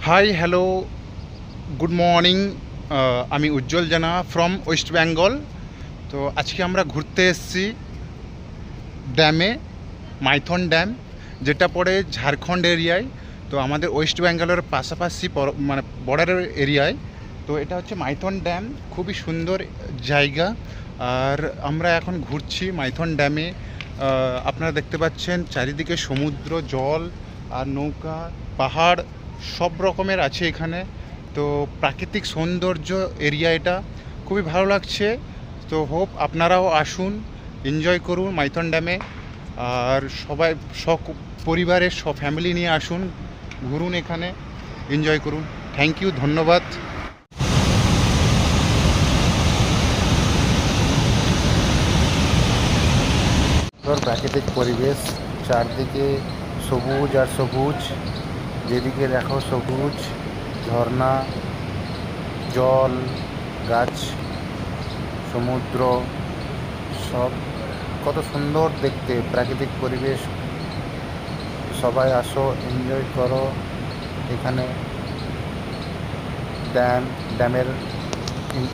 Hi hello good morning. আমি উজ্জ্বল জানা from West Bengal. তো আজকে আমরা ঘুরতে এসেছি ড্যামে, মাইথন ড্যাম, যেটা পড়ে ঝাড়খণ্ড এরিয়ায়। তো আমাদের ওয়েস্ট বেঙ্গলের পাশাপাশি মানে বর্ডারের এরিয়ায়। তো এটা হচ্ছে মাইথন ড্যাম, খুবই সুন্দর জায়গা। আর আমরা এখন ঘুরছি মাইথন ড্যামে। আপনারা দেখতে পাচ্ছেন চারিদিকে সমুদ্র, জল আর নৌকা, পাহাড় সব রকমের আছে এখানে। তো প্রাকৃতিক সৌন্দর্য এরিয়া, এটা খুবই ভালো লাগছে। তো হোপ আপনারাও আসুন, এনজয় করুন মাইথন ড্যামে। আর সবাই পরিবারের সব ফ্যামিলি নিয়ে আসুন, ঘুরুন এখানে, এনজয় করুন। থ্যাংক ইউ, ধন্যবাদ। প্রাকৃতিক পরিবেশ, চারদিকে সবুজ আর সবুজ, যেদিকে দেখো সবুজ, ঝর্ণা, জল, গাছ, সমুদ্র, সব কত সুন্দর দেখতে প্রাকৃতিক পরিবেশ। সবাই আসো, এনজয় করো এখানে। ড্যামের